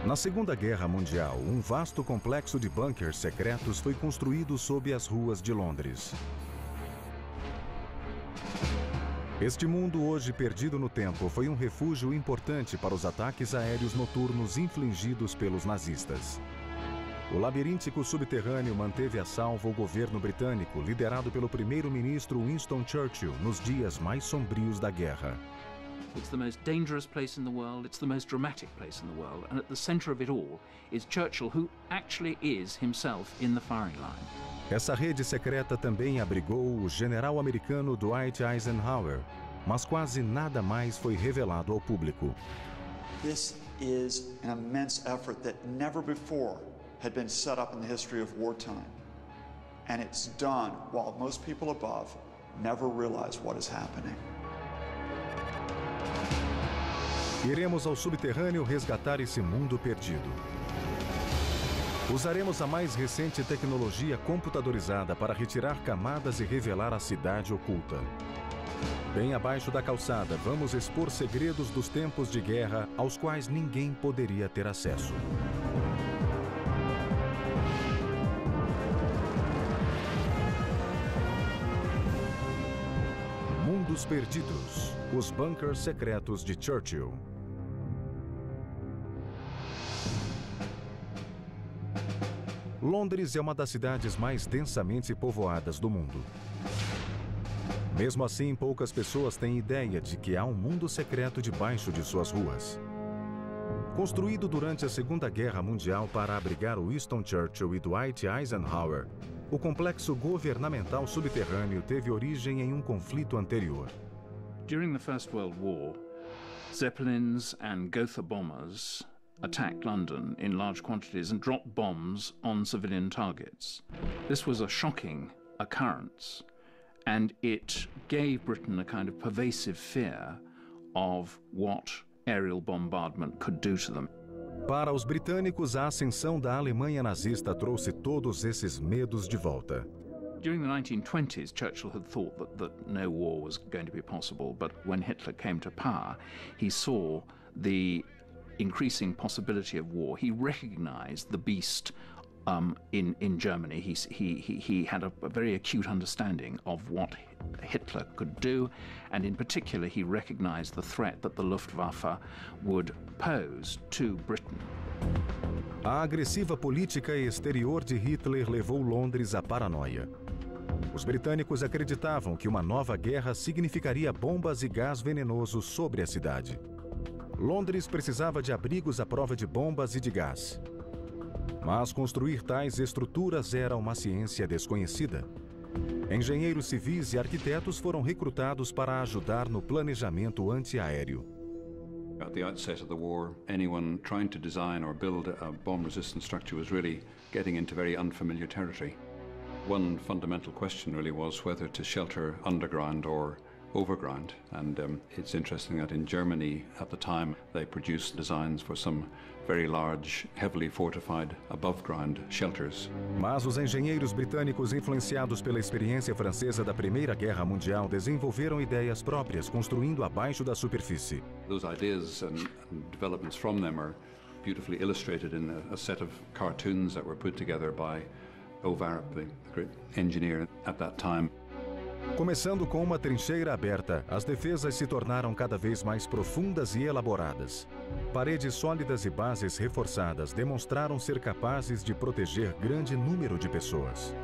Na Segunda Guerra Mundial, um vasto complexo de bunkers secretos foi construído sob as ruas de Londres. Este mundo, hoje perdido no tempo, foi um refúgio importante para os ataques aéreos noturnos infligidos pelos nazistas. O labiríntico subterrâneo manteve a salvo o governo britânico, liderado pelo primeiro-ministro Winston Churchill, nos dias mais sombrios da guerra. It's the most dangerous place in the world, it's the most dramatic place in the world, and at the center of it all is Churchill, who actually is himself in the firing line. Essa rede secreta também abrigou o general americano Dwight Eisenhower, mas quase nada mais foi revelado ao público. This is an immense effort that never before had been set up in the history of wartime. And it's done while most people above never realize what is happening. Iremos ao subterrâneo resgatar esse mundo perdido. Usaremos a mais recente tecnologia computadorizada para retirar camadas e revelar a cidade oculta. Bem abaixo da calçada, vamos expor segredos dos tempos de guerra aos quais ninguém poderia ter acesso. Mundos Perdidos, os bunkers secretos de Churchill. Londres é uma das cidades mais densamente povoadas do mundo. Mesmo assim, poucas pessoas têm ideia de que há um mundo secreto debaixo de suas ruas. Construído durante a Segunda Guerra Mundial para abrigar Winston Churchill e Dwight Eisenhower, o complexo governamental subterrâneo teve origem em um conflito anterior. During the First World War, Zeppelins and Gotha bombers attacked London in large quantities and dropped bombs on civilian targets. This was a shocking occurrence, and it gave Britain a kind of pervasive fear of what aerial bombardment could do to them. Para os britânicos, a ascensão da Alemanha nazista trouxe todos esses medos de volta. During the 1920s, Churchill had thought that no war was going to be possible, but when Hitler came to power, he saw the increasing possibility of war. He recognized the beast in Germany. He had a very acute understanding of what Hitler could do, and in particular he recognized the threat that the Luftwaffe would pose to Britain. A agressiva política exterior de Hitler levou Londres à paranoia. Os britânicos acreditavam que uma nova guerra significaria bombas e gás venenoso sobre a cidade. Londres precisava de abrigos à prova de bombas e de gás. Mas construir tais estruturas era uma ciência desconhecida. Engenheiros civis e arquitetos foram recrutados para ajudar no planejamento antiaéreo. At the outset of the war, anyone trying to design or build a bomb-resistant structure was really getting into very unfamiliar territory. One fundamental question really was whether to shelter underground or overground, and it's interesting that in Germany at the time they produced designs for some very large, heavily fortified above-ground shelters. Mas os engenheiros britânicos, influenciados pela experiência francesa da Primeira Guerra Mundial, desenvolveram ideias próprias, construindo abaixo da superfície. Those ideas and developments from them are beautifully illustrated in a set of cartoons that were put together by Ovarup, the great engineer at that time. Começando com uma trincheira aberta, as defesas se tornaram cada vez mais profundas e elaboradas. Paredes sólidas e bases reforçadas demonstraram ser capazes de proteger grande número de pessoas.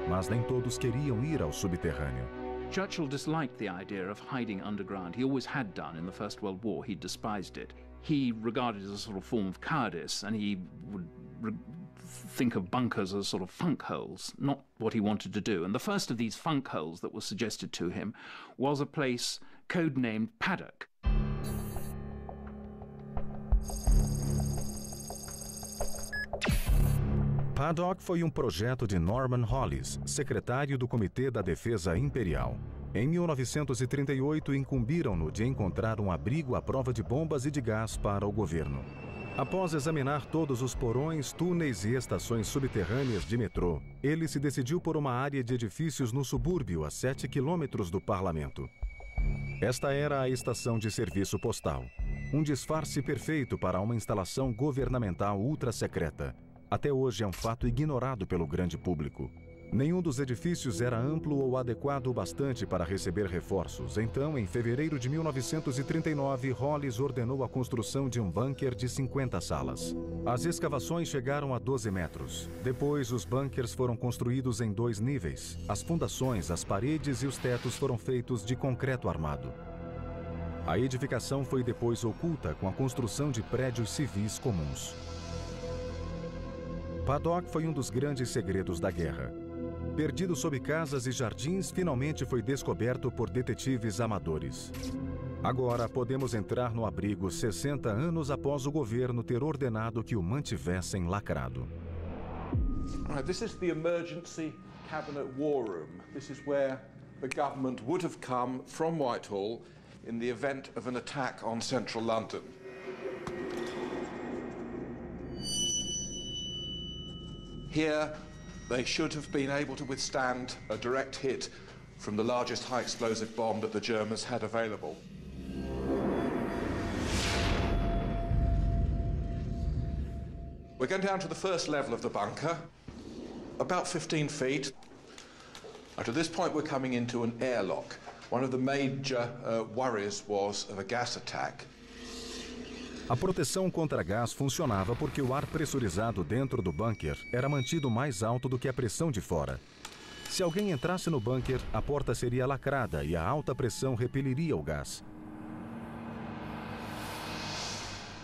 Mas nem todos queriam ir ao subterrâneo. Churchill disliked the idea of hiding underground. He always had done in the First World War. He despised it. He regarded it as a sort of form of cowardice, and he would think of bunkers as sort of funk holes, not what he wanted to do. And the first of these funk holes that was suggested to him was a place codenamed Paddock. Paddock foi um projeto de Norman Hollis, secretário do Comitê da Defesa Imperial. Em 1938, incumbiram-no de encontrar um abrigo à prova de bombas e de gás para o governo. Após examinar todos os porões, túneis e estações subterrâneas de metrô, ele se decidiu por uma área de edifícios no subúrbio, a 7 quilômetros do parlamento. Esta era a estação de serviço postal. Um disfarce perfeito para uma instalação governamental ultra-secreta. Até hoje é um fato ignorado pelo grande público. Nenhum dos edifícios era amplo ou adequado o bastante para receber reforços. Então, em fevereiro de 1939, Hollis ordenou a construção de um bunker de 50 salas. As escavações chegaram a 12 metros. Depois, os bunkers foram construídos em 2 níveis. As fundações, as paredes e os tetos foram feitos de concreto armado. A edificação foi depois oculta com a construção de prédios civis comuns. Paddock foi um dos grandes segredos da guerra. Perdido sob casas e jardins, finalmente foi descoberto por detetives amadores. Agora podemos entrar no abrigo 60 anos após o governo ter ordenado que o mantivessem lacrado. This is the emergency cabinet war room. This is where the government would have come from Whitehall in the event of an attack on central London. Here, they should have been able to withstand a direct hit from the largest high-explosive bomb that the Germans had available. We're going down to the first level of the bunker, about 15 feet. At this point, we're coming into an airlock. One of the major worries was of a gas attack. A proteção contra gás funcionava porque o ar pressurizado dentro do bunker era mantido mais alto do que a pressão de fora. Se alguém entrasse no bunker, a porta seria lacrada e a alta pressão repeliria o gás.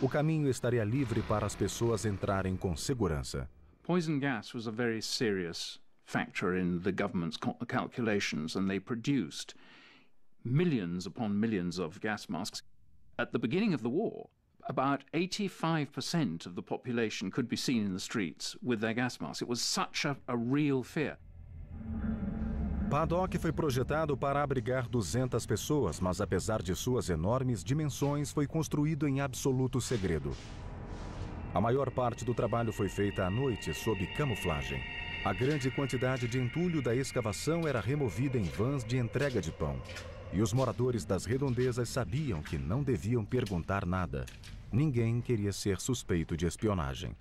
O caminho estaria livre para as pessoas entrarem com segurança. Poison gas was a very serious factor in the government's calculations, and they produced millions upon millions of gas masks. At the beginning of the war, about 85% of the population could be seen in the streets with their gas masks. It was such a real fear. Paddock foi projetado para abrigar 200 pessoas, mas apesar de suas enormes dimensões, foi construído em absoluto segredo. A maior parte do trabalho foi feita à noite, sob camuflagem. A grande quantidade de entulho da escavação era removida em vans de entrega de pão. E os moradores das redondezas sabiam que não deviam perguntar nada. Ninguém queria ser suspeito de espionagem.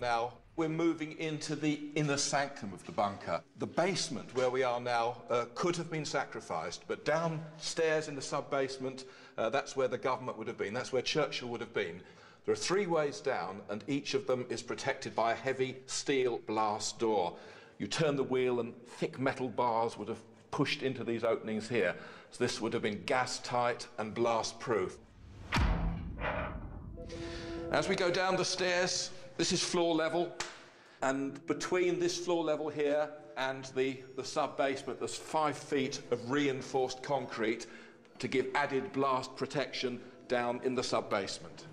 Now, we're moving into the inner sanctum of the bunker. The basement, where we are now, could have been sacrificed, but downstairs in the sub-basement, that's where the government would have been. That's where Churchill would have been. There are 3 ways down, and each of them is protected by a heavy steel blast door. You turn the wheel and thick metal bars would have pushed into these openings here. So this would have been gas-tight and blast-proof. As we go down the stairs, this is floor level, and between this floor level here and the sub-basement, there's 5 feet of reinforced concrete to give added blast protection down in the sub-basement.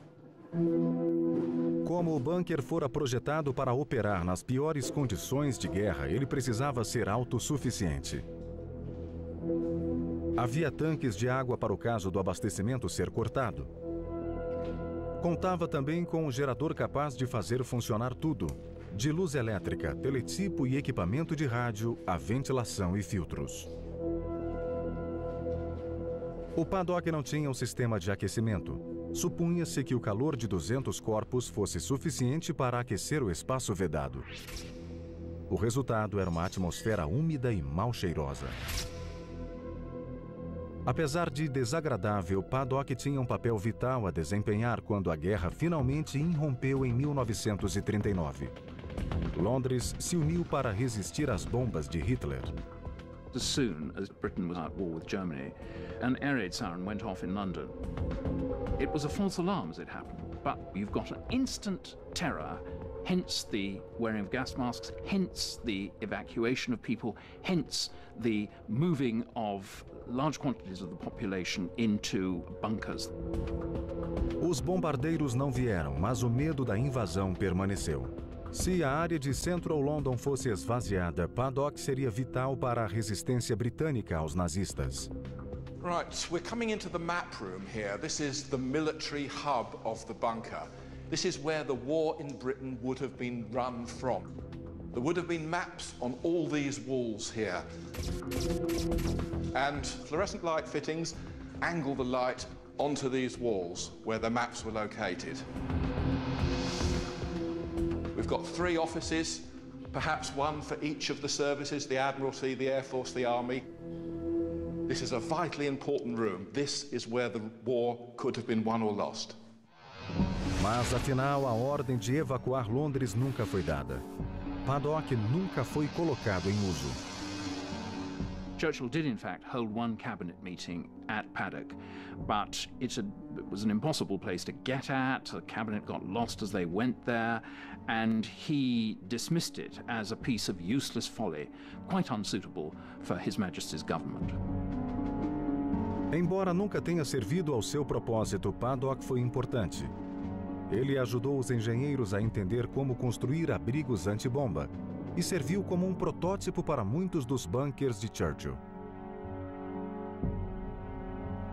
Como o bunker fora projetado para operar nas piores condições de guerra, ele precisava ser autossuficiente. Havia tanques de água para o caso do abastecimento ser cortado. Contava também com um gerador capaz de fazer funcionar tudo, de luz elétrica, teletipo e equipamento de rádio, a ventilação e filtros. O Paddock não tinha um sistema de aquecimento. Supunha-se que o calor de 200 corpos fosse suficiente para aquecer o espaço vedado. O resultado era uma atmosfera úmida e mal cheirosa. Apesar de desagradável, Paddock tinha um papel vital a desempenhar quando a guerra finalmente irrompeu em 1939. Londres se uniu para resistir às bombas de Hitler. As soon as Britain was at war with Germany, an air raid siren went off in London. It was a false alarm as it happened, but you've got an instant terror, hence the wearing of gas masks, hence the evacuation of people, hence the moving of large quantities of the population into bunkers. Os bombardeiros não vieram, mas o medo da invasão permaneceu. Se a área de Central London fosse esvaziada, Paddock seria vital para a resistência britânica aos nazistas. Right, we're coming into the map room here. This is the military hub of the bunker. This is where the war in Britain would have been run from. There would have been maps on all these walls here. And fluorescent light fittings angle the light onto these walls where the maps were located. We've got 3 offices, perhaps one for each of the services, the Admiralty, the Air Force, the Army. This is a vitally important room. This is where the war could have been won or lost. Mas, afinal, a ordem de evacuar Londres nunca foi dada. Paddock nunca foi colocado em uso. Churchill did, in fact, hold one cabinet meeting at Paddock, but it was an impossible place to get at. The cabinet got lost as they went there, and he dismissed it as a piece of useless folly, quite unsuitable for His Majesty's government. Embora nunca tenha servido ao seu propósito, Paddock foi importante. Ele ajudou os engenheiros a entender como construir abrigos antibomba e serviu como um protótipo para muitos dos bunkers de Churchill.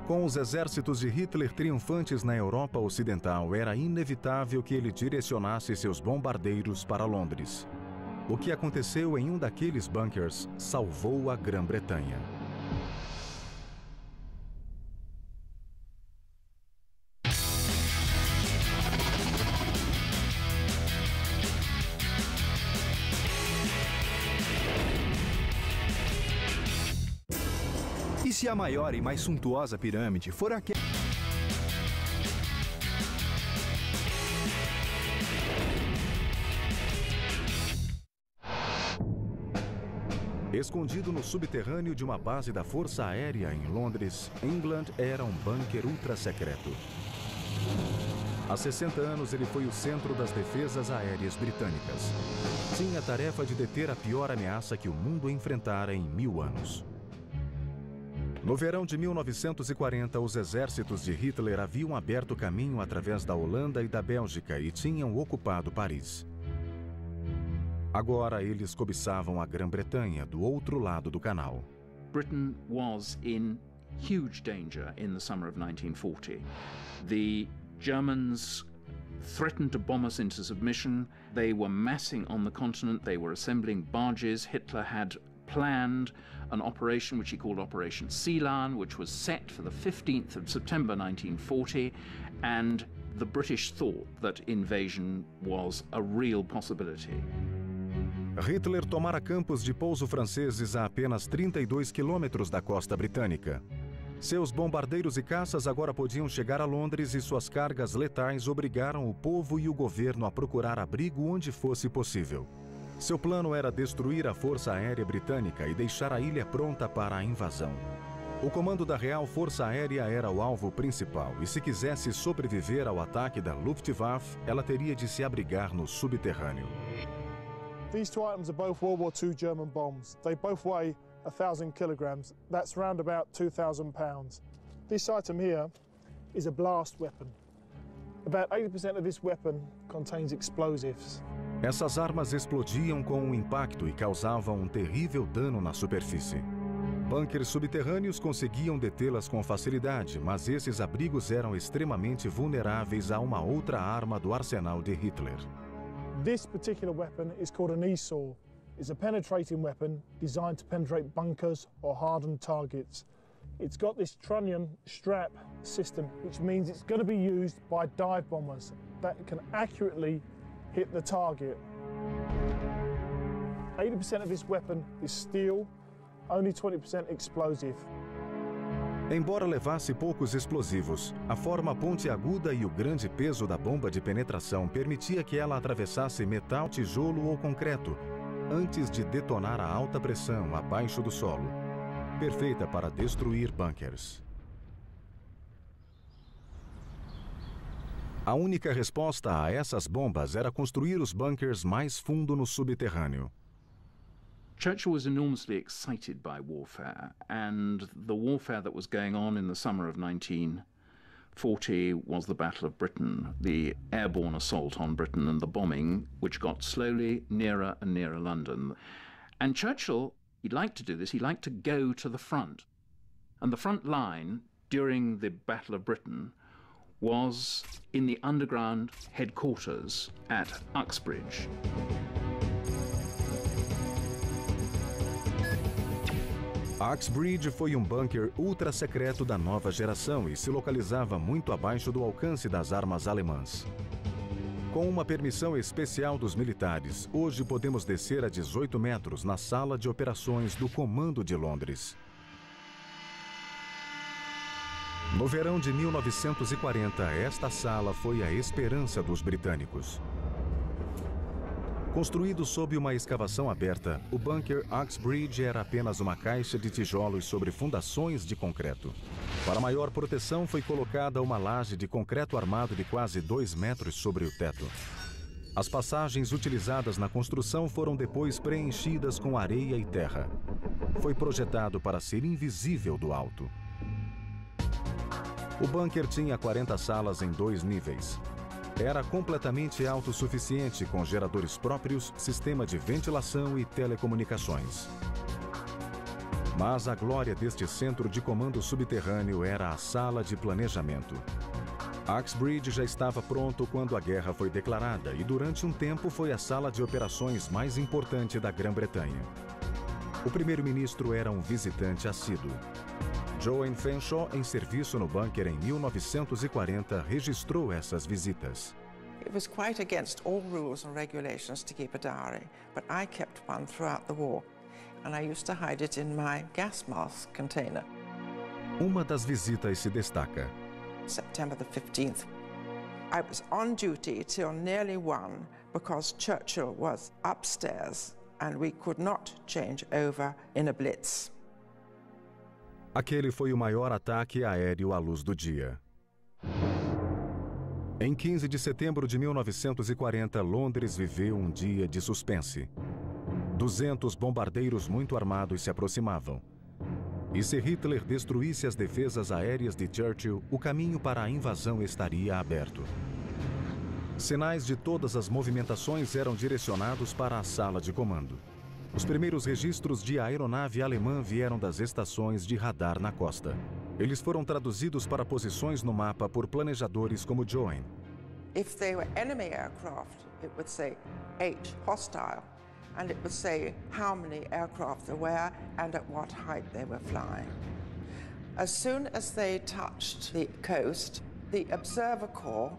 Com os exércitos de Hitler triunfantes na Europa Ocidental, era inevitável que ele direcionasse seus bombardeiros para Londres. O que aconteceu em um daqueles bunkers salvou a Grã-Bretanha. E se a maior e mais suntuosa pirâmide for aquela... Escondido no subterrâneo de uma base da Força Aérea em Londres, England era um bunker ultra-secreto. Há 60 anos ele foi o centro das defesas aéreas britânicas. Tinha a tarefa de deter a pior ameaça que o mundo enfrentara em 1000 anos. No verão de 1940, os exércitos de Hitler haviam aberto caminho através da Holanda e da Bélgica e tinham ocupado Paris. Agora eles cobiçavam a Grã-Bretanha do outro lado do canal. Britain was in huge danger in the summer of 1940. The Germans threatened to bomb us into submission. They were massing on the continent. They were assembling barges. Hitler had planned an operation which he called Operation Sea Lion, which was set for the 15th of September 1940, and the British thought that invasion was a real possibility. Hitler tomara campos de pouso franceses a apenas 32 quilômetros da costa britânica. Seus bombardeiros e caças agora podiam chegar a Londres e suas cargas letais obrigaram o povo e o governo a procurar abrigo onde fosse possível. Seu plano era destruir a Força Aérea Britânica e deixar a ilha pronta para a invasão. O comando da Real Força Aérea era o alvo principal e, se quisesse sobreviver ao ataque da Luftwaffe, ela teria de se abrigar no subterrâneo. These 2 items are both World War II German bombs. They both weigh 1,000 kilograms. That's round about 2,000 pounds. This item here is a blast weapon. About 80% of this weapon contains explosives. Essas armas explodiam com o impacto e causavam um terrível dano na superfície. Bunkers subterrâneos conseguiam detê-las com facilidade, mas esses abrigos eram extremamente vulneráveis a uma outra arma do arsenal de Hitler. This particular weapon is called an E-saw. It's a penetrating weapon designed to penetrate bunkers or hardened targets. It's got this trunnion strap system, which means it's going to be used by dive bombers that can accurately hit the target. 80% of this weapon is steel, only 20% explosive. Embora levasse poucos explosivos, a forma pontiaguda e o grande peso da bomba de penetração permitia que ela atravessasse metal, tijolo ou concreto, antes de detonar a alta pressão abaixo do solo. Perfeita para destruir bunkers. A única resposta a essas bombas era construir os bunkers mais fundo no subterrâneo. Churchill was enormously excited by warfare, and the warfare that was going on in the summer of 1940 was the Battle of Britain, the airborne assault on Britain and the bombing, which got slowly nearer and nearer London. And Churchill, he liked to do this, he liked to go to the front. And the front line during the Battle of Britain was in the underground headquarters at Uxbridge. Uxbridge foi um bunker ultra-secreto da nova geração e se localizava muito abaixo do alcance das armas alemãs. Com uma permissão especial dos militares, hoje podemos descer a 18 metros na sala de operações do Comando de Londres. No verão de 1940, esta sala foi a esperança dos britânicos. Construído sob uma escavação aberta, o bunker Uxbridge era apenas uma caixa de tijolos sobre fundações de concreto. Para maior proteção, foi colocada uma laje de concreto armado de quase 2 metros sobre o teto. As passagens utilizadas na construção foram depois preenchidas com areia e terra. Foi projetado para ser invisível do alto. O bunker tinha 40 salas em 2 níveis. Era completamente autossuficiente, com geradores próprios, sistema de ventilação e telecomunicações. Mas a glória deste centro de comando subterrâneo era a sala de planejamento. Uxbridge já estava pronto quando a guerra foi declarada e durante um tempo foi a sala de operações mais importante da Grã-Bretanha. O primeiro-ministro era um visitante assíduo. Joan Fanshawe, em serviço no bunker em 1940, registrou essas visitas. It was quite against all rules and regulations to keep a diary, but I kept one throughout the war, and I used to hide it in my gas mask container. Uma das visitas se destaca. September the 15th. I was on duty till nearly 1 because Churchill was upstairs and we could not change over in a blitz. Aquele foi o maior ataque aéreo à luz do dia. Em 15 de setembro de 1940, Londres viveu um dia de suspense. 200 bombardeiros muito armados se aproximavam. E se Hitler destruísse as defesas aéreas de Churchill, o caminho para a invasão estaria aberto. Sinais de todas as movimentações eram direcionados para a sala de comando. Os primeiros registros de aeronave alemã vieram das estações de radar na costa. Eles foram traduzidos para posições no mapa por planejadores como Joan. If they were enemy aircraft, it would say H, hostile, and it would say how many aircraft there were and at what height they were flying. As soon as they touched the coast, the Observer Corps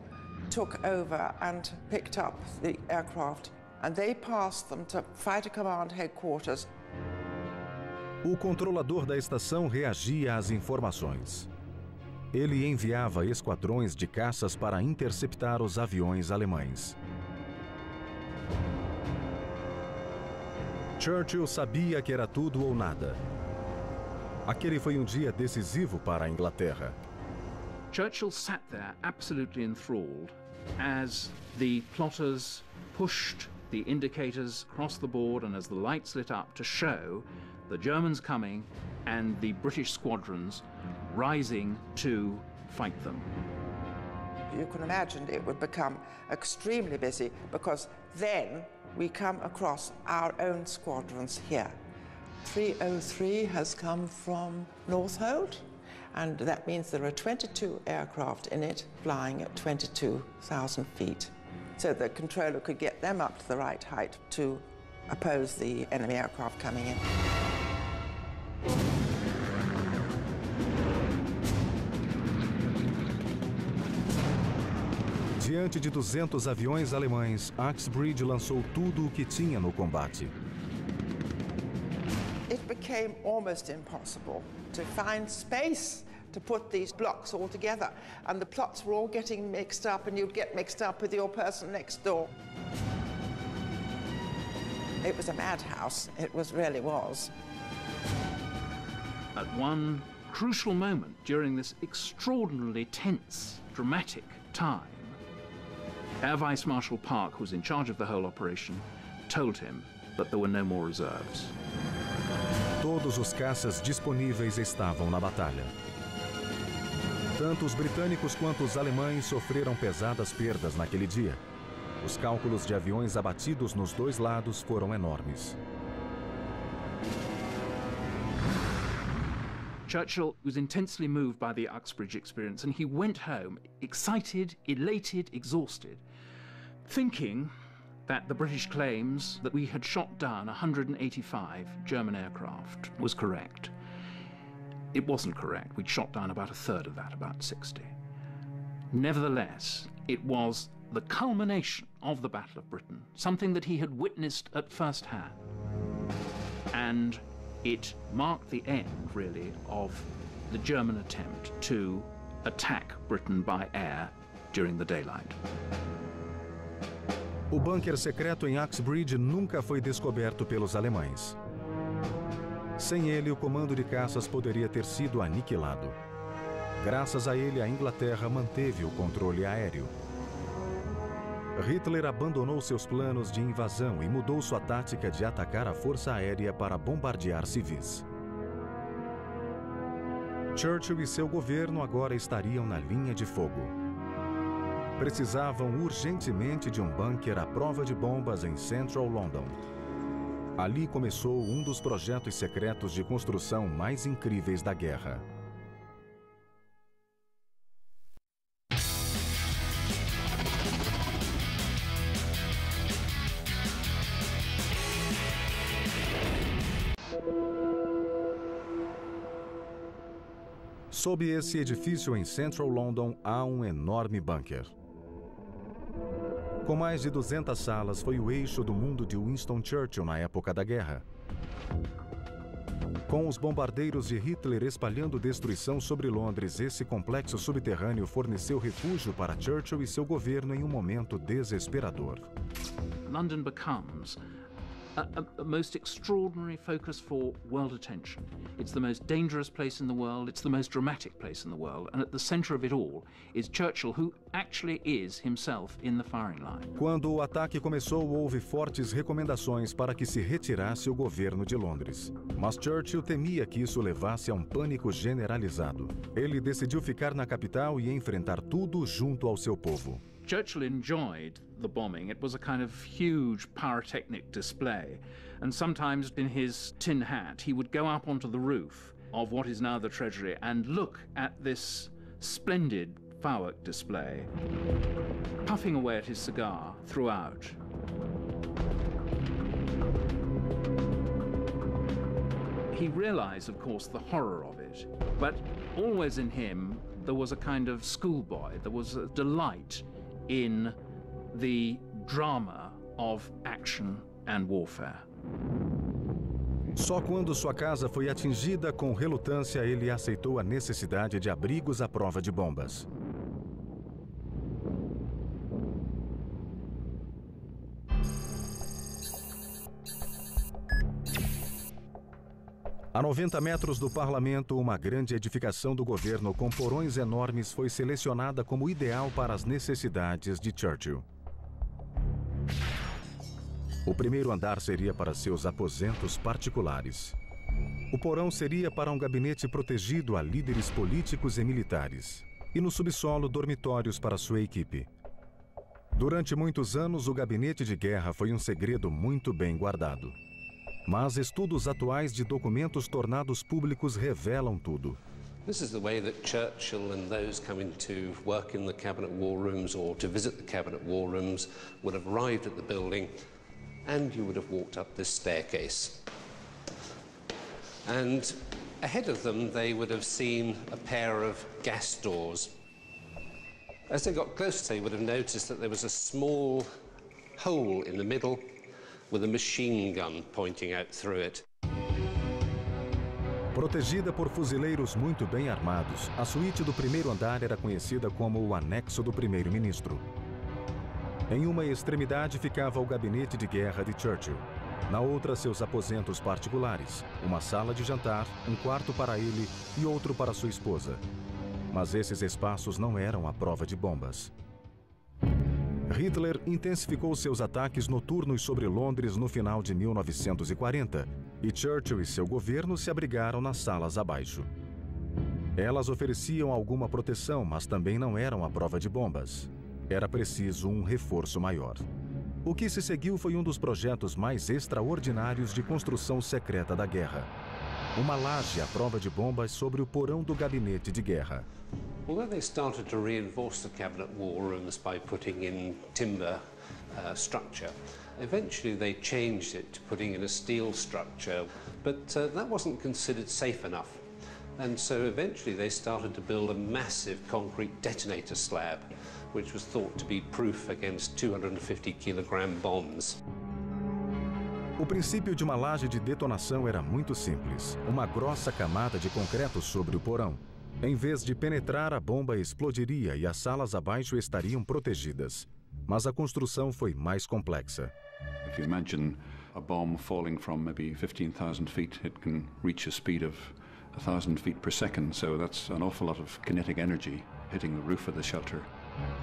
took over and picked up the aircraft, and they passed them to Fighter Command Headquarters. O controlador da estação reagia às informações. Ele enviava esquadrões de caças para interceptar os aviões alemães. Churchill sabia que era tudo ou nada. Aquele foi um dia decisivo para a Inglaterra. Churchill sat there absolutely enthralled as the plotters pushed the indicators across the board and as the lights lit up to show the Germans coming and the British squadrons rising to fight them. You can imagine it would become extremely busy because then we come across our own squadrons here. 303 has come from Northolt, and that means there are 22 aircraft in it flying at 22,000 feet. So the controller could get them up to the right height to oppose the enemy aircraft coming in. Diante de 200 aviões alemães, Uxbridge lançou tudo o que tinha no combate. It became almost impossible to find space to put these blocks all together, and the plots were all getting mixed up, and you'd get mixed up with your person next door. It was a madhouse, it really was. At one crucial moment during this extraordinarily tense, dramatic time, Air Vice Marshal Park, who was in charge of the whole operation, told him that there were no more reserves. Todos os caças disponíveis estavam na batalha. Tanto os britânicos quanto os alemães sofreram pesadas perdas naquele dia. Os cálculos de aviões abatidos nos dois lados foram enormes. Churchill was intensely moved by the Uxbridge experience, and he went home excited, elated, exhausted, thinking that the British claims that we had shot down 185 German aircraft was correct. it wasn't correct. We'd shot down about a third of that, about 60. Nevertheless, it was the culmination of the Battle of Britain, something that he had witnessed at first hand. And it marked the end, really, of the German attempt to attack Britain by air during the daylight. O bunker secreto em Uxbridge nunca foi descoberto pelos alemães. Sem ele, o comando de caças poderia ter sido aniquilado. Graças a ele, a Inglaterra manteve o controle aéreo. Hitler abandonou seus planos de invasão e mudou sua tática de atacar a força aérea para bombardear civis. Churchill e seu governo agora estariam na linha de fogo. Precisavam urgentemente de um bunker à prova de bombas em Central London. Ali começou um dos projetos secretos de construção mais incríveis da guerra. Sob esse edifício em Central London há um enorme bunker. Com mais de 200 salas, foi o eixo do mundo de Winston Churchill na época da guerra. Com os bombardeiros de Hitler espalhando destruição sobre Londres, esse complexo subterrâneo forneceu refúgio para Churchill e seu governo em um momento desesperador. London becomes a most extraordinary focus for world attention. It's the most dangerous place in the world, it's the most dramatic place in the world, and at the center of it all is Churchill, who actually is himself in the firing line. Quando o ataque começou, houve fortes recomendações para que se retirasse o governo de Londres. Mas Churchill temia que isso levasse a um pânico generalizado. Ele decidiu ficar na capital e enfrentar tudo junto ao seu povo. Churchill enjoyed the bombing. It was a kind of huge pyrotechnic display. And sometimes in his tin hat, he would go up onto the roof of what is now the Treasury and look at this splendid firework display, puffing away at his cigar throughout. He realized, of course, the horror of it, but always in him there was a kind of schoolboy, there was a delight in the drama of action and warfare. Só quando sua casa foi atingida com relutância, ele aceitou a necessidade de abrigos à prova de bombas. A 90 metros do parlamento, uma grande edificação do governo com porões enormes foi selecionada como ideal para as necessidades de Churchill. O primeiro andar seria para seus aposentos particulares. O porão seria para um gabinete protegido a líderes políticos e militares. E no subsolo, dormitórios para sua equipe. Durante muitos anos, o gabinete de guerra foi um segredo muito bem guardado. Mas estudos atuais de documentos tornados públicos revelam tudo. This is the way that Churchill and those coming to work in the cabinet war rooms or to visit the cabinet war rooms would have arrived at the building, and you would have walked up this staircase. And ahead of them they would have seen a pair of gas doors. As they got closer, they would have noticed that there was a small hole in the middle with a machine gun pointing out through it. Protegida por fuzileiros muito bem armados, a suíte do primeiro andar era conhecida como o anexo do primeiro-ministro. Em uma extremidade ficava o gabinete de guerra de Churchill. Na outra, seus aposentos particulares, uma sala de jantar, um quarto para ele e outro para sua esposa. Mas esses espaços não eram à prova de bombas. Hitler intensificou seus ataques noturnos sobre Londres no final de 1940 e Churchill e seu governo se abrigaram nas salas abaixo. Elas ofereciam alguma proteção, mas também não eram à prova de bombas. Era preciso um reforço maior. O que se seguiu foi um dos projetos mais extraordinários de construção secreta da guerra. Uma laje à prova de bombas sobre o porão do gabinete de guerra. Although they started to reinforce the cabinet war rooms by putting in timber structure, eventually they changed it to putting in a steel structure, but that wasn't considered safe enough. And so eventually they started to build a massive concrete detonator slab, which was thought to be proof against 250-kilogram bombs. O princípio de uma laje de detonação era muito simples. Uma grossa camada de concreto sobre o porão. Em vez de penetrar, a bomba explodiria e as salas abaixo estariam protegidas. Mas a construção foi mais complexa. If you imagine a bomb falling from maybe 15,000 feet, it can reach a speed of 1,000 feet per second, so that's an awful lot of kinetic energy hitting the roof of the shelter.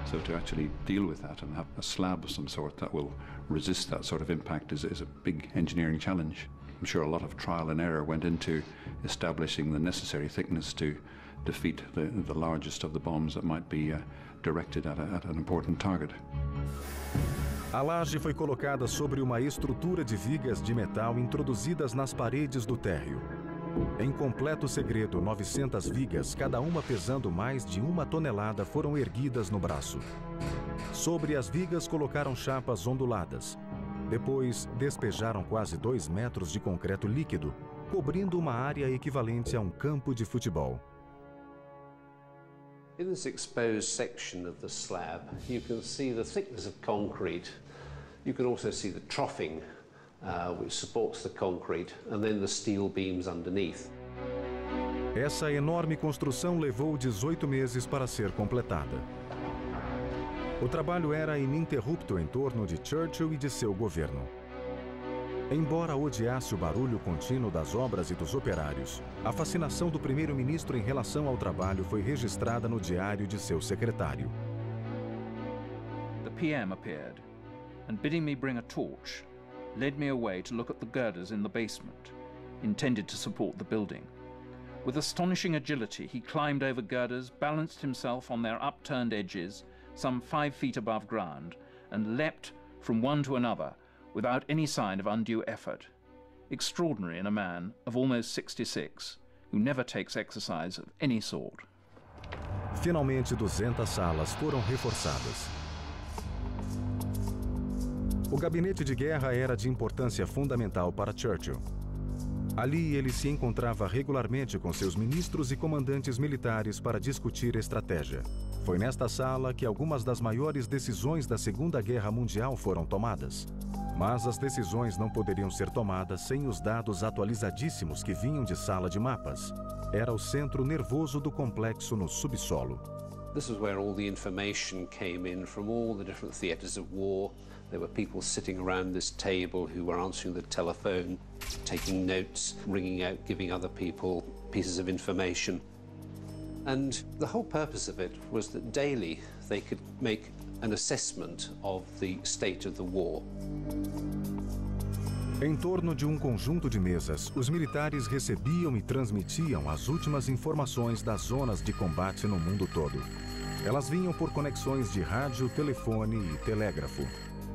So to actually deal with that and have a slab of some sort that will resist that sort of impact is a big engineering challenge. I'm sure a lot of trial and error went into establishing the necessary thickness to defeat the largest of the bombs that might be directed at an important target. A laje foi colocada sobre uma estrutura de vigas de metal introduzidas nas paredes do térreo. Em completo segredo, 900 vigas, cada uma pesando mais de 1 tonelada, foram erguidas no braço. Sobre as vigas colocaram chapas onduladas. Depois, despejaram quase 2 metros de concreto líquido, cobrindo uma área equivalente a um campo de futebol. In this exposed section of the slab, you can see the thickness of concrete. You can also see the troughing, which supports the concrete, and then the steel beams underneath. Essa enorme construção levou 18 meses para ser completada. O trabalho era ininterrupto em torno de Churchill e de seu governo. Embora odiasse o barulho contínuo das obras e dos operários, a fascinação do primeiro-ministro em relação ao trabalho foi registrada no diário de seu secretário. The PM appeared, and bidding me bring a torch, led me away to look at the girders in the basement, intended to support the building. With astonishing agility, he climbed over girders, balanced himself on their upturned edges, some 5 feet above ground, and leapt from one to another without any sign of undue effort. Extraordinary in a man of almost 66, who never takes exercise of any sort. Finalmente, 200 salas foram reforçadas. O gabinete de guerra era de importância fundamental para Churchill. Ali, ele se encontrava regularmente com seus ministros e comandantes militares para discutir estratégia. Foi nesta sala que algumas das maiores decisões da Segunda Guerra Mundial foram tomadas. Mas as decisões não poderiam ser tomadas sem os dados atualizadíssimos que vinham de sala de mapas. Era o centro nervoso do complexo no subsolo. This is where all the information came in from all the different theatres of war. There were people sitting around this table who were answering the telephone, taking notes, ringing out, giving other people pieces of information. And the whole purpose of it was that daily they could make an assessment of the state of the war. Em torno de um conjunto de mesas, os militares recebiam e transmitiam as últimas informações das zonas de combate no mundo todo. Elas vinham por conexões de rádio, telefone e telégrafo.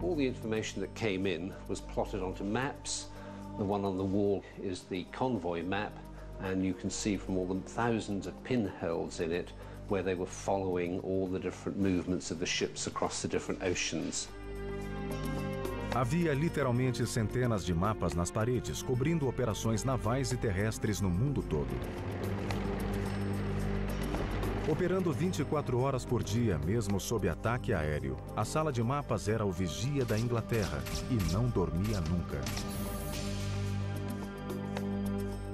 All the information that came in was plotted onto maps. The one on the wall is the convoy map, and you can see from all the thousands of pinholes in it where they were following all the different movements of the ships across the different oceans. Havia literalmente centenas de mapas nas paredes, cobrindo operações navais e terrestres no mundo todo. Operando 24 horas por dia, mesmo sob ataque aéreo, a sala de mapas era o vigia da Inglaterra e não dormia nunca.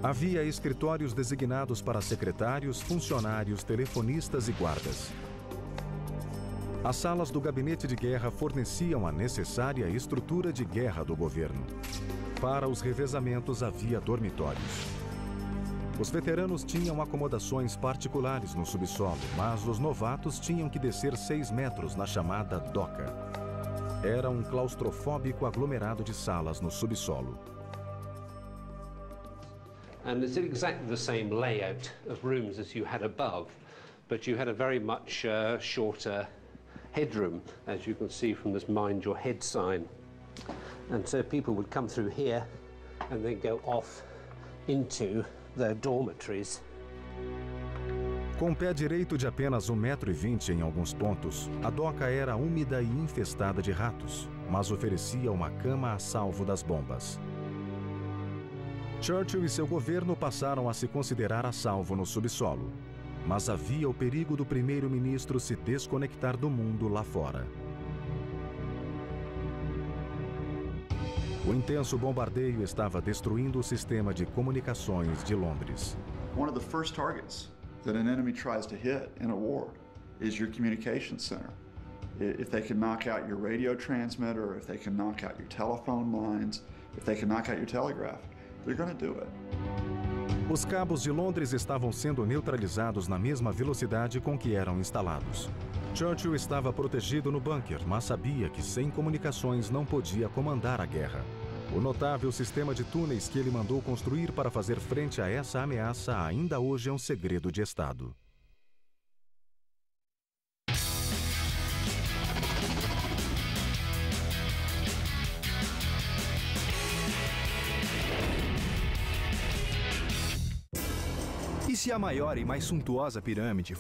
Havia escritórios designados para secretários, funcionários, telefonistas e guardas. As salas do gabinete de guerra forneciam a necessária estrutura de guerra do governo. Para os revezamentos havia dormitórios. Os veteranos tinham acomodações particulares no subsolo, mas os novatos tinham que descer 6 metros na chamada doca. Era um claustrofóbico aglomerado de salas no subsolo. And it's exactly the same layout of rooms as you had above, but you had a very much shorter headroom, as you can see from this Mind Your Head sign. And so people would come through here and then go off into their dormitories. Com pé direito de apenas 1,20 m em alguns pontos, a doca era úmida e infestada de ratos, mas oferecia uma cama a salvo das bombas. Churchill e seu governo passaram a se considerar a salvo no subsolo, mas havia o perigo do primeiro-ministro se desconectar do mundo lá fora. O intenso bombardeio estava destruindo o sistema de comunicações de Londres. One of the first targets that an enemy tries to hit in a war is your communications center. If they can knock out your radio transmitter, if they can knock out your telephone lines, if they can knock out your telegraph, they're going to do it. Os cabos de Londres estavam sendo neutralizados na mesma velocidade com que eram instalados. Churchill estava protegido no bunker, mas sabia que sem comunicações não podia comandar a guerra. O notável sistema de túneis que ele mandou construir para fazer frente a essa ameaça ainda hoje é um segredo de Estado. E se a maior e mais suntuosa pirâmide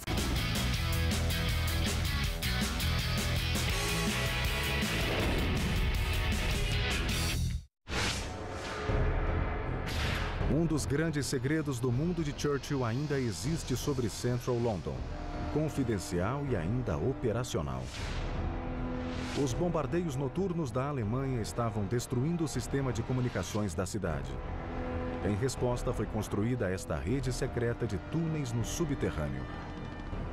Um dos grandes segredos do mundo de Churchill ainda existe sobre Central London, confidencial e ainda operacional. Os bombardeios noturnos da Alemanha estavam destruindo o sistema de comunicações da cidade. Em resposta, foi construída esta rede secreta de túneis no subterrâneo.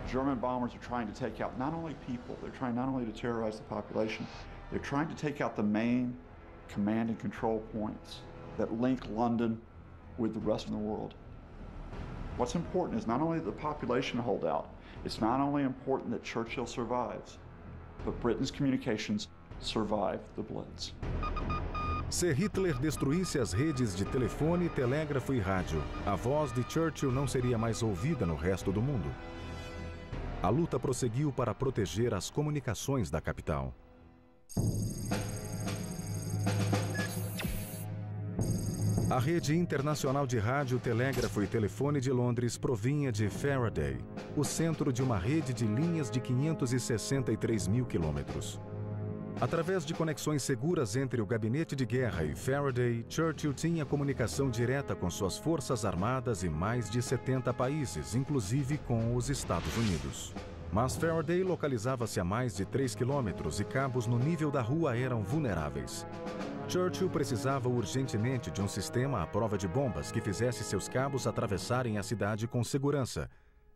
German bombers are trying to take out not only people, they're trying not only to terrorize the population, they're trying to take out the main command and control points that link London with the rest of the world. What's important is not only the population hold out, it's not only important that Churchill survives, but Britain's communications survive the Blitz. Se Hitler destruísse as redes de telefone, telégrafo e rádio, a voz de Churchill não seria mais ouvida no resto do mundo. A luta prosseguiu para proteger as comunicações da capital. A rede internacional de rádio, telégrafo e telefone de Londres provinha de Faraday, o centro de uma rede de linhas de 563 mil quilômetros. Através de conexões seguras entre o gabinete de guerra e Faraday, Churchill tinha comunicação direta com suas forças armadas e mais de 70 países, inclusive com os Estados Unidos. Mas Faraday localizava-se a mais de 3 quilômetros e cabos no nível da rua eram vulneráveis. Churchill precisava urgentemente de um sistema à prova de bombas que fizesse seus cabos atravessarem a cidade com segurança,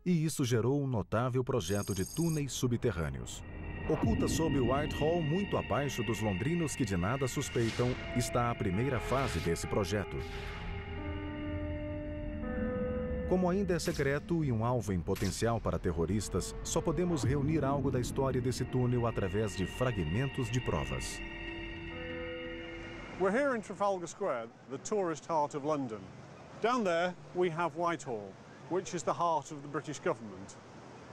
e isso gerou um notável projeto de túneis subterrâneos. Oculta sob Whitehall, muito abaixo dos londrinos que de nada suspeitam, está a primeira fase desse projeto. Como ainda é secreto e um alvo em potencial para terroristas, só podemos reunir algo da história desse túnel através de fragmentos de provas. We're here in Trafalgar Square, the tourist heart of London. Down there we have Whitehall, which is the heart of the British government.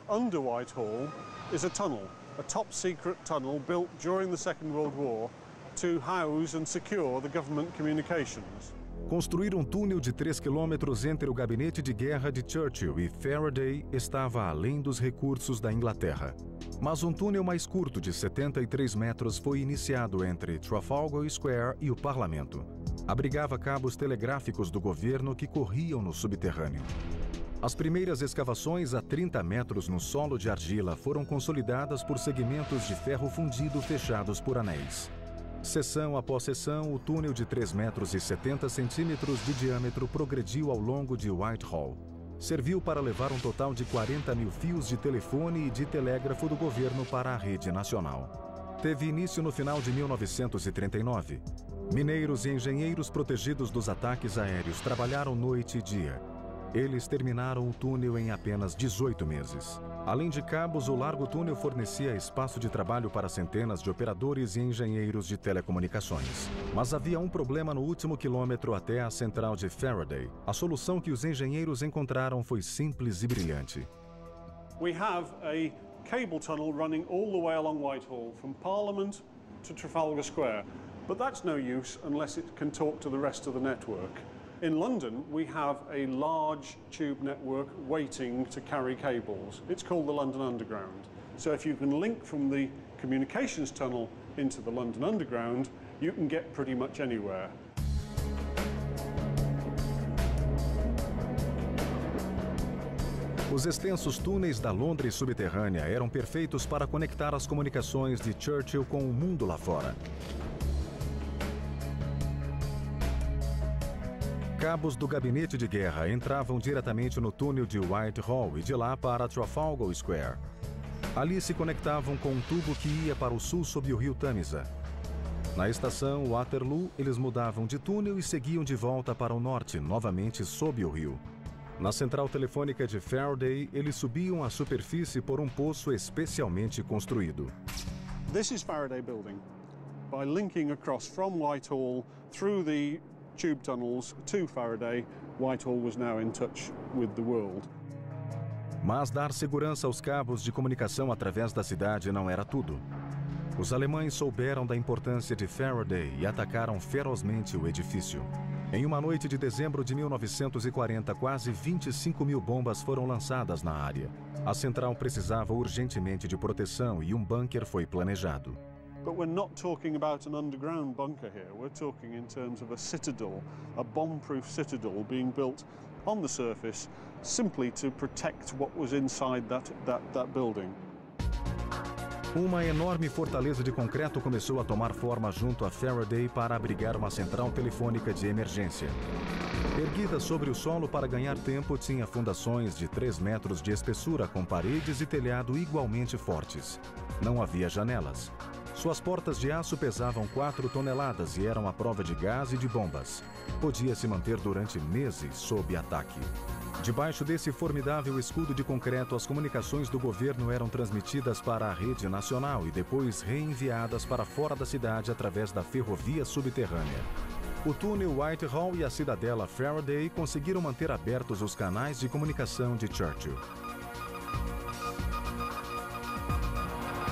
Under Whitehall is a tunnel, a top-secret tunnel built during the Second World War to house and secure the government communications. Construir um túnel de 3 quilômetros entre o gabinete de guerra de Churchill e Faraday estava além dos recursos da Inglaterra. Mas um túnel mais curto de 73 metros foi iniciado entre Trafalgar Square e o Parlamento. Abrigava cabos telegráficos do governo que corriam no subterrâneo. As primeiras escavações a 30 metros no solo de argila foram consolidadas por segmentos de ferro fundido fechados por anéis. Seção após seção, o túnel de 3 metros e 70 centímetros de diâmetro progrediu ao longo de Whitehall. Serviu para levar um total de 40 mil fios de telefone e de telégrafo do governo para a rede nacional. Teve início no final de 1939. Mineiros e engenheiros protegidos dos ataques aéreos trabalharam noite e dia. Eles terminaram o túnel em apenas 18 meses. Além de cabos, o largo túnel fornecia espaço de trabalho para centenas de operadores e engenheiros de telecomunicações. Mas havia um problema no último quilômetro até a central de Faraday. A solução que os engenheiros encontraram foi simples e brilhante. We have a cable tunnel running all the way along Whitehall from Parliament to Trafalgar Square. But that's no use unless it can talk to the rest of the network. In London, we have a large tube network waiting to carry cables. It's called the London Underground. So if you can link from the communications tunnel into the London Underground, you can get pretty much anywhere. Os extensos túneis da Londres subterrânea eram perfeitos para conectar as comunicações de Churchill com o mundo lá fora. Cabos do gabinete de guerra entravam diretamente no túnel de Whitehall e de lá para Trafalgar Square. Ali se conectavam com um tubo que ia para o sul sob o rio Tamisa. Na estação Waterloo, eles mudavam de túnel e seguiam de volta para o norte, novamente sob o rio. Na central telefônica de Faraday, eles subiam à superfície por um poço especialmente construído. This is Faraday Building. By linking across from Whitehall through the tube tunnels to Faraday, Whitehall was now in touch with the world. Mas dar segurança aos cabos de comunicação através da cidade não era tudo. Os alemães souberam da importância de Faraday e atacaram ferozmente o edifício. Em uma noite de dezembro de 1940, quase 25 mil bombas foram lançadas na área. A central precisava urgentemente de proteção e um bunker foi planejado. But we're not talking about an underground bunker here. We're talking in terms of a citadel, a bomb-proof citadel being built on the surface simply to protect what was inside that building. Uma enorme fortaleza de concreto começou a tomar forma junto a Faraday para abrigar uma central telefônica de emergência. Erguida sobre o solo para ganhar tempo, tinha fundações de 3 metros de espessura com paredes e telhado igualmente fortes. Não havia janelas. Suas portas de aço pesavam 4 toneladas e eram à prova de gás e de bombas. Podia se manter durante meses sob ataque. Debaixo desse formidável escudo de concreto, as comunicações do governo eram transmitidas para a rede nacional e depois reenviadas para fora da cidade através da ferrovia subterrânea. O túnel Whitehall e a cidadela Faraday conseguiram manter abertos os canais de comunicação de Churchill.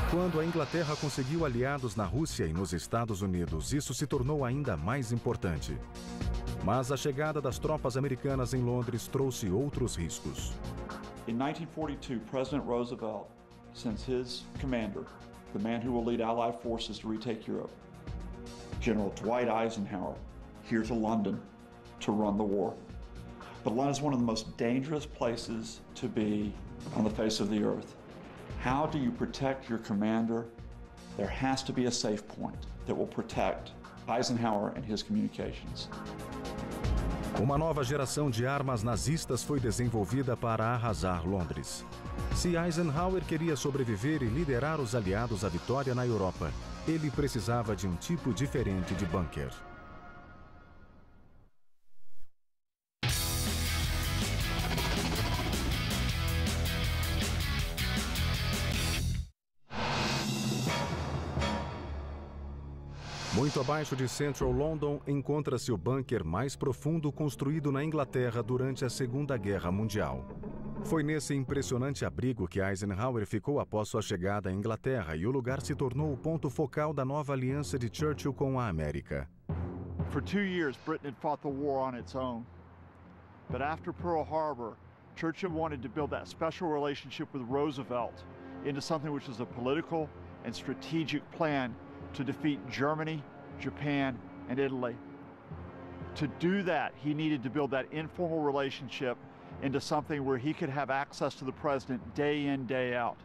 Quando a Inglaterra conseguiu aliados na Rússia e nos Estados Unidos, isso se tornou ainda mais importante. Mas a chegada das tropas americanas em Londres trouxe outros riscos. In 1942, President Roosevelt sends his commander, the man who will lead Allied forces to retake Europe, General Dwight Eisenhower, here to London to run the war. But London is one of the most dangerous places to be on the face of the earth. How do you protect your commander? There has to be a safe point that will protect Eisenhower and his communications. Uma nova geração de armas nazistas foi desenvolvida para arrasar Londres. Se Eisenhower queria sobreviver e liderar os aliados à vitória na Europa, ele precisava de um tipo diferente de bunker. Muito abaixo de Central London encontra-se o bunker mais profundo construído na Inglaterra durante a Segunda Guerra Mundial. Foi nesse impressionante abrigo que Eisenhower ficou após sua chegada à Inglaterra e o lugar se tornou o ponto focal da nova aliança de Churchill com a América. For 2 years, Britain had fought the war on its own. But after Pearl Harbor, Churchill wanted to build that special relationship with Roosevelt into something which was a political and strategic plan to defeat Germany, Japan, and Italy. To do that, he needed to build that informal relationship into something where he could have access to the president day in, day out.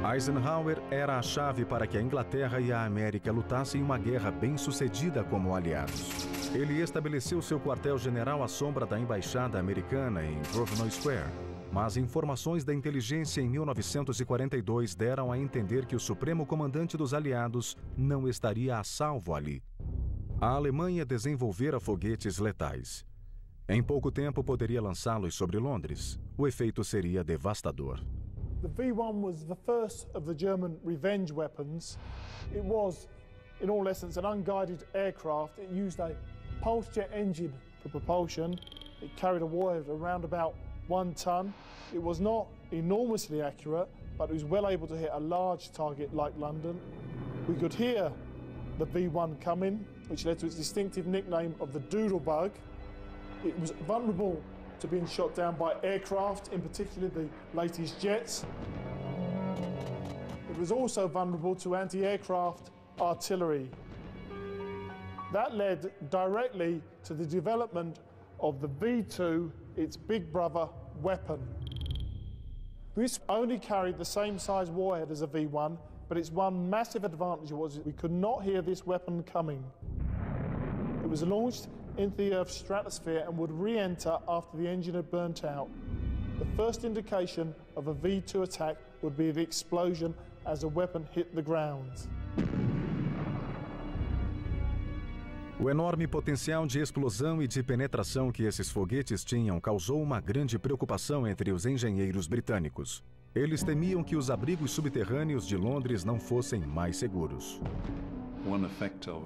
Eisenhower era a chave para que a Inglaterra e a América lutassem uma guerra bem-sucedida como aliados. Ele estabeleceu seu quartel-general à sombra da embaixada americana em Grosvenor Square. Mas informações da inteligência em 1942 deram a entender que o supremo comandante dos aliados não estaria a salvo ali. A Alemanha desenvolvera foguetes letais. Em pouco tempo poderia lançá-los sobre Londres. O efeito seria devastador. The V1 was the first of the German revenge weapons. It was, in all essence, an unguided aircraft. It used a pulse jet engine for propulsion. It carried a warhead around about 1 ton. It was not enormously accurate, but it was well able to hit a large target like London. We could hear the V1 coming, which led to its distinctive nickname of the Doodlebug. It was vulnerable to being shot down by aircraft, in particular the latest jets. It was also vulnerable to anti-aircraft artillery. That led directly to the development of the V2, its big brother weapon. This only carried the same size warhead as a V1, but its one massive advantage was we could not hear this weapon coming. It was launched into the Earth's stratosphere and would re-enter after the engine had burnt out. The first indication of a V2 attack would be the explosion as the weapon hit the ground. O enorme potencial de explosão e de penetração que esses foguetes tinham causou uma grande preocupação entre os engenheiros britânicos. Eles temiam que os abrigos subterrâneos de Londres não fossem mais seguros. One effect of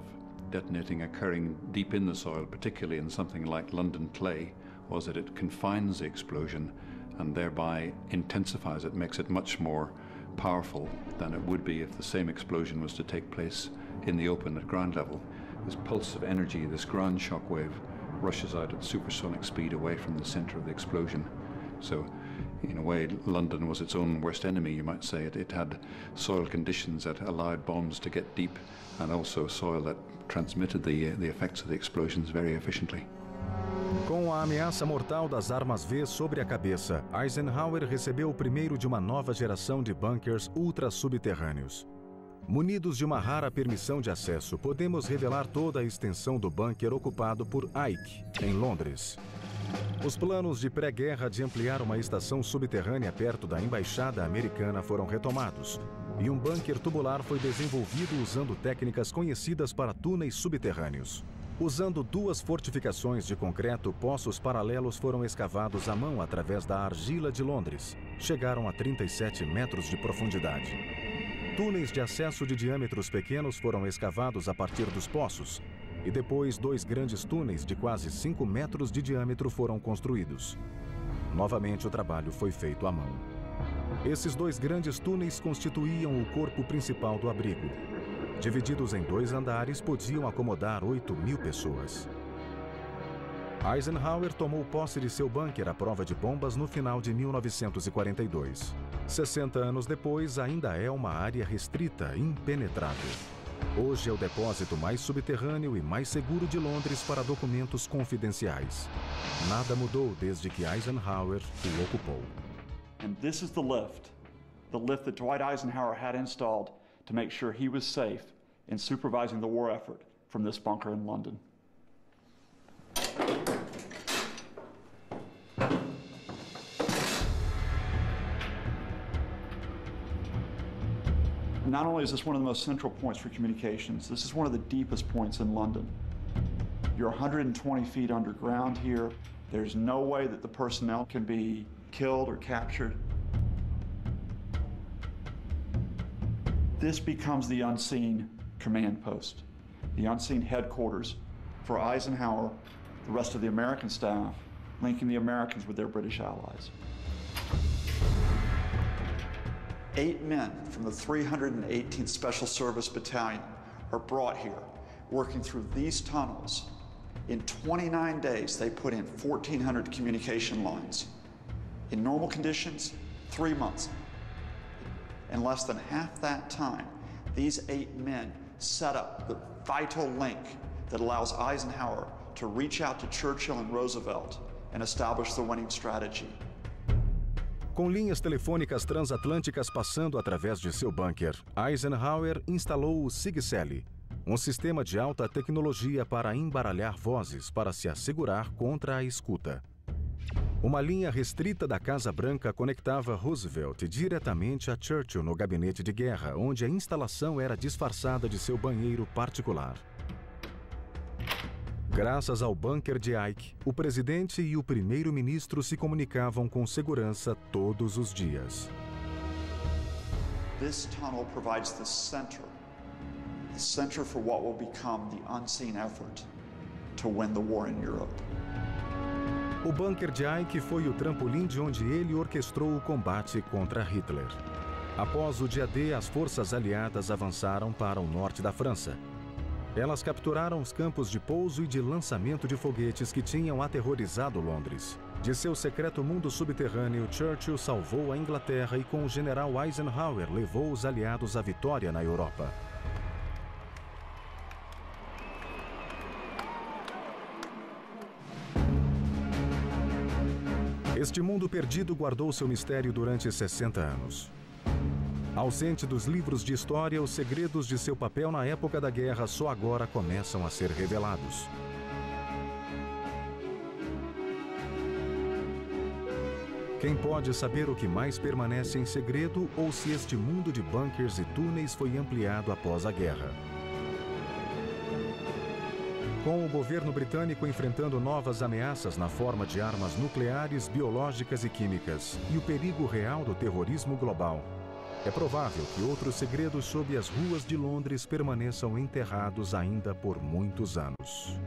detonating occurring deep in the soil, particularly in something like London clay, was that it confines the explosion and thereby intensifies it, makes it much more powerful than it would be if the same explosion was to take place in the open at ground level. This pulse of energy, this ground shock wave, rushes out at supersonic speed away from the center of the explosion. So, in a way, London was its own worst enemy, you might say. It had soil conditions that allowed bombs to get deep, and also soil that transmitted the effects of the explosions very efficiently. Com a ameaça mortal das armas V sobre a cabeça, Eisenhower recebeu o primeiro de uma nova geração de bunkers ultra-subterrâneos. Munidos de uma rara permissão de acesso, podemos revelar toda a extensão do bunker ocupado por Ike, em Londres. Os planos de pré-guerra de ampliar uma estação subterrânea perto da embaixada americana foram retomados, e um bunker tubular foi desenvolvido usando técnicas conhecidas para túneis subterrâneos. Usando duas fortificações de concreto, poços paralelos foram escavados à mão através da argila de Londres. Chegaram a 37 metros de profundidade. Túneis de acesso de diâmetros pequenos foram escavados a partir dos poços, e depois 2 grandes túneis de quase 5 metros de diâmetro foram construídos. Novamente o trabalho foi feito à mão. Esses 2 grandes túneis constituíam o corpo principal do abrigo. Divididos em 2 andares, podiam acomodar 8.000 pessoas. Eisenhower tomou posse de seu bunker à prova de bombas no final de 1942. 60 anos depois, ainda é uma área restrita, impenetrável. Hoje é o depósito mais subterrâneo e mais seguro de Londres para documentos confidenciais. Nada mudou desde que Eisenhower o ocupou. And this is the lift that Dwight Eisenhower had installed to make sure he was safe in supervising the war effort from this bunker in London. Not only is this one of the most central points for communications, this is one of the deepest points in London. You're 120 feet underground here. There's no way that the personnel can be killed or captured. This becomes the unseen command post, the unseen headquarters for Eisenhower, the rest of the American staff, linking the Americans with their British allies. 8 men from the 318th Special Service Battalion are brought here, working through these tunnels. In 29 days, they put in 1,400 communication lines. In normal conditions, 3 months. In less than half that time, these 8 men set up the vital link that allows Eisenhower to reach out to Churchill and Roosevelt and establish the winning strategy. Com linhas telefônicas transatlânticas passando através de seu bunker, Eisenhower instalou o Sigsaly, um sistema de alta tecnologia para embaralhar vozes para se assegurar contra a escuta. Uma linha restrita da Casa Branca conectava Roosevelt diretamente a Churchill no gabinete de guerra, onde a instalação era disfarçada de seu banheiro particular. Graças ao bunker de Ike, o presidente e o primeiro-ministro se comunicavam com segurança todos os dias. This tunnel provides the center for what will become the unseen effort to win the war in Europe. O bunker de Ike foi o trampolim de onde ele orquestrou o combate contra Hitler. Após o dia D, as forças aliadas avançaram para o norte da França. Elas capturaram os campos de pouso e de lançamento de foguetes que tinham aterrorizado Londres. De seu secreto mundo subterrâneo, Churchill salvou a Inglaterra e com o general Eisenhower levou os aliados à vitória na Europa. Este mundo perdido guardou seu mistério durante 60 anos. Ausente dos livros de história, os segredos de seu papel na época da guerra só agora começam a ser revelados. Quem pode saber o que mais permanece em segredo ou se este mundo de bunkers e túneis foi ampliado após a guerra? Com o governo britânico enfrentando novas ameaças na forma de armas nucleares, biológicas e químicas e o perigo real do terrorismo global, é provável que outros segredos sob as ruas de Londres permaneçam enterrados ainda por muitos anos.